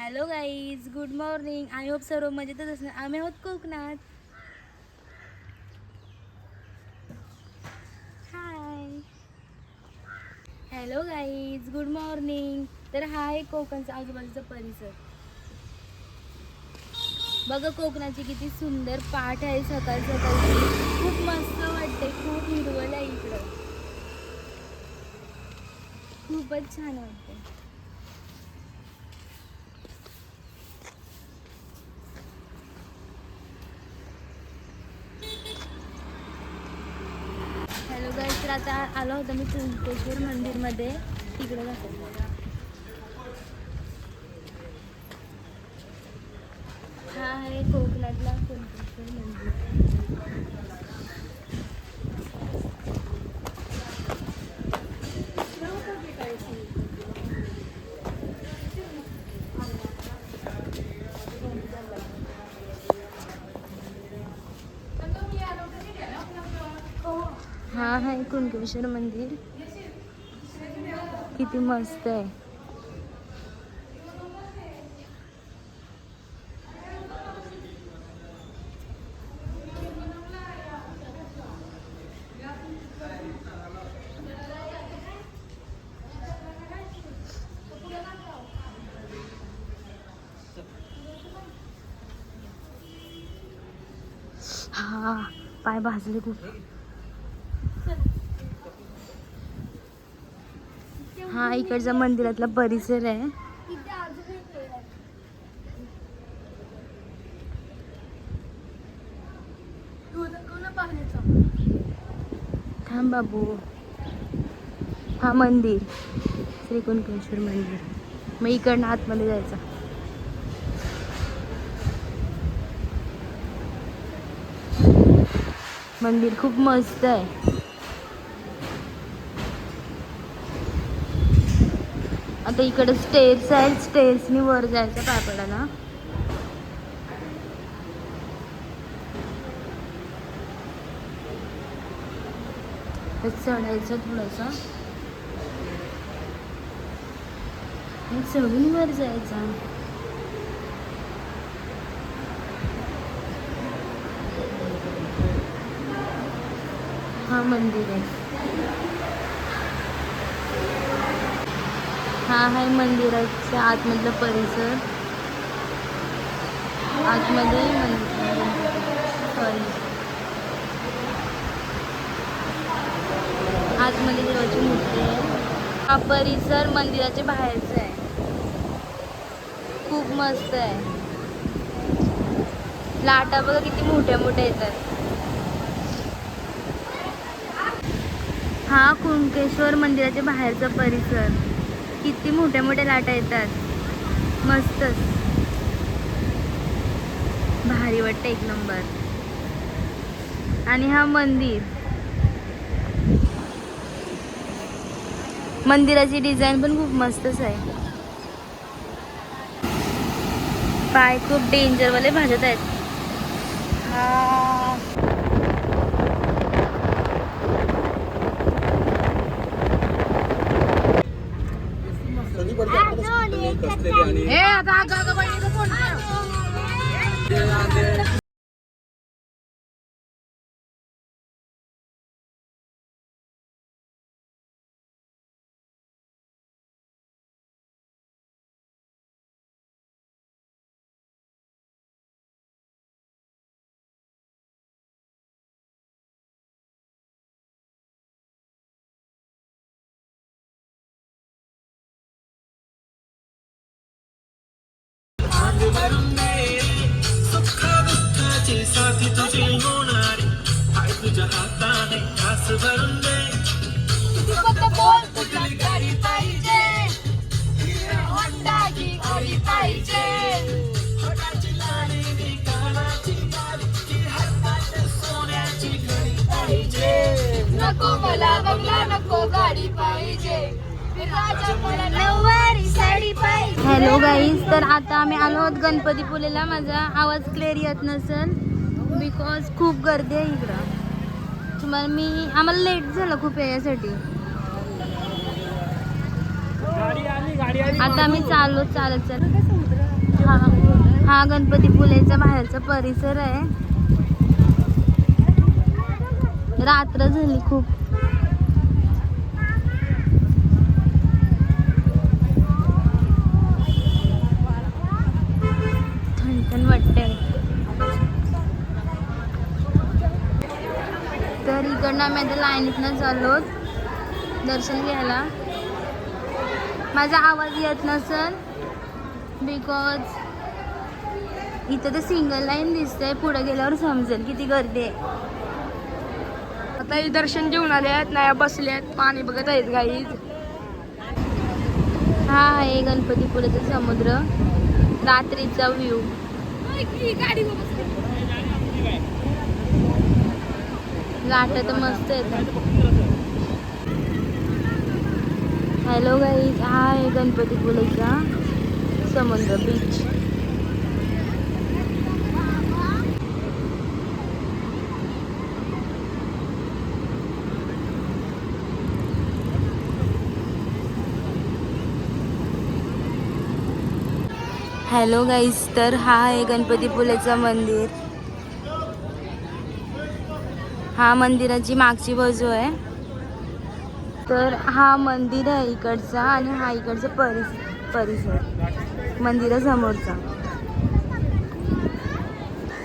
Hello guys, good morning. I hope सर्व मजेतच असणार. आम्ही आहोत कोकणात. हाय, हॅलो गाईज, गुड मॉर्निंग. तर हा आहे कोकणचा आजूबाजूचा परिसर. बघा कोकणाची किती सुंदर पाठ आहे सकाळ सकाळची. खूप मस्त वाटते, खूप हिरवळ आहे इकडं. खूपच छान वाटते. हॅलो गाईज, तर आता आलो होतो मी कुणकेश्वर मंदिरमध्ये. तिकडे जातो. हा आहे कोकणातला कुणकेश्वर मंदिर. हा आहे कुणकेश्वर मंदिर. किती मस्त आहे. हा, पाय भाजले खूप. हा इकडचा मंदिरातला परिसर आहे. थांब बाबू. हा मंदिर, श्री कुणकेश्वर मंदिर. मग इकडनं आतमध्ये जायचं. मंदिर खूप मस्त आहे. आता इकडे स्टेअर्स आहेत, स्टेअर्सनी वर जायचं पायपडाला. चढायचं थोडंसं, चढून वर जायचं. हा मंदिर आहे. हा आहे मंदिराच्या आतमधला परिसर. आतमध्ये मंदिर, सॉरी, आतमध्ये देवाची मूर्ती आहे. हा परिसर मंदिराच्या बाहेरचा आहे. खूप मस्त आहे. लाटा बघा किती मोठ्या मोठ्या येतात. हा कुणकेश्वर मंदिराच्या बाहेरचा परिसर. किती मोठ्या मोठ्या लाटा येतात. मस्तच भारी वाटतं, एक नंबर. आणि हा मंदिराची डिझाईन पण खूप मस्तच आहे. पाय खूप डेंजरवाले भाजत आहेत. साथी तुझे होणार आहे तुझ्या हाताने घास भरून दे. तू फक्त बोल तुझ्या गाडी पाहिजे, होंडा की ओली पाहिजे, होटाची लाडी नी कानाची गाडी की हातात सोन्याची घडी पाहिजे. नको मला बंगला, नको गाडी पाहिजे, राजा मला नऊवारी साडी पाहिजे. हॅलो गाईज, तर आता आम्ही आलो आहोत गणपतीपुळेला. माझा आवाज क्लिअर येत नसेल बिकॉज खूप गर्दी आहे इकडं. तुम्हाला आम्हाला लेट झालं खूप यासाठी. आता आम्ही चालत हा गणपतीपुळेचा बाहेरचा परिसर आहे. रात्र झाली खूप. थंड वाटते. तर इकडनं आम्ही आता लाईनीतनं चाललो दर्शन घ्यायला. माझा आवाज येत नसेल बिकॉज इथं तर सिंगल लाईन दिसतंय. पुढे गेल्यावर समजेल किती गर्दी आहे. आता हे दर्शन घेऊन आले आहेत, नाही बसले आहेत, पाणी बघत आहेत गाईज. हा आहे गणपतीपुळेचा समुद्र, रात्रीचा व्ह्यू. लाटा तर मस्त येतात. हॅलो गाईज, हा आहे गणपतीपुळेचा समुद्र बीच. हॅलो गाईज, तर हा आहे गणपतीपुळेचं मंदिर. हा मंदिराची मागची बाजू आहे. तर हा मंदिर आहे इकडचा आणि हा इकडचा परिसर मंदिरासमोरचा.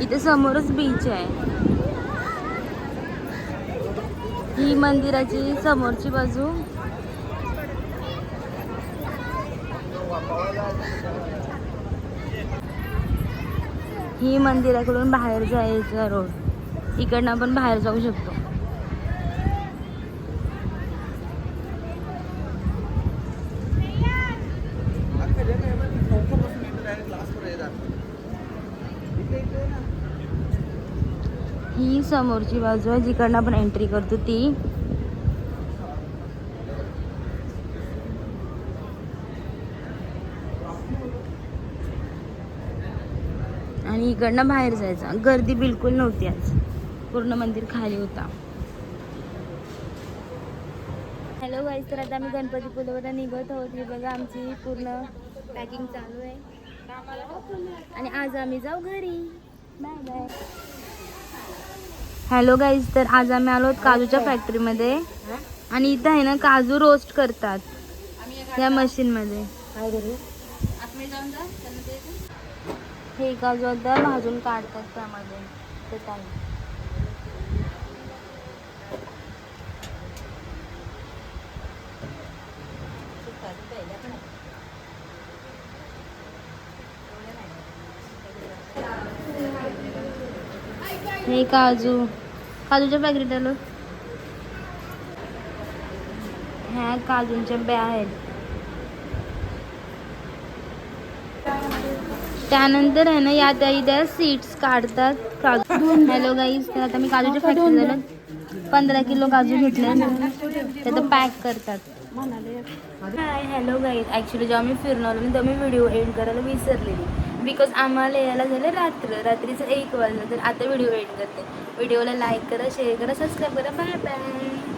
इथे समोरच बीच आहे. ही मंदिराची समोरची बाजू. ही मंदिराकडून बाहेर जायचा रोड. इकडनं आपण बाहेर जाऊ शकतो. ही समोरची बाजू आहे जिकडनं आपण एंट्री करतो ती. आणि इकडनं बाहेर जायचं. गर्दी बिलकुल नव्हती आज. पूर्ण मंदिर खाली होता. हॅलो गाईज, तर आता आम्ही गणपतीपुळेवर निघत आहोत. हे बघा आमची पूर्ण पॅकिंग चालू आहे आणि आज आम्ही जाऊ घरी. Bye bye. हॅलो गाईज, तर आज आम्ही आलो काजूच्या फॅक्टरीमध्ये आणि इथं आहे ना काजू रोस्ट करतात या मशीनमध्ये. हे काजू आता भाजून काढतात त्यामध्ये. हे काजूच्या पॅकेट आलो. ह्या काजूंच्या ब्या आहेत. त्यानंतर आहे ना यात इथे सीड्स काढतात काजू. हॅलो गाईज, तर आता मी काजूच्या फॅक्टरी झालं 15 किलो काजू घेतले. त्यात पॅक करतात. हाय हॅलो गाईज, ॲक्च्युली जेव्हा मी फिरून आलो ना तेव्हा मी व्हिडिओ एंड करायला विसरलेली. बिकॉज आम्हाला यायला झालं रात्रीचं 1 वाजलं. तर आता व्हिडिओ एंड करते. व्हिडिओला लाईक करा, शेअर करा, सबस्क्राईब करा. Bye bye.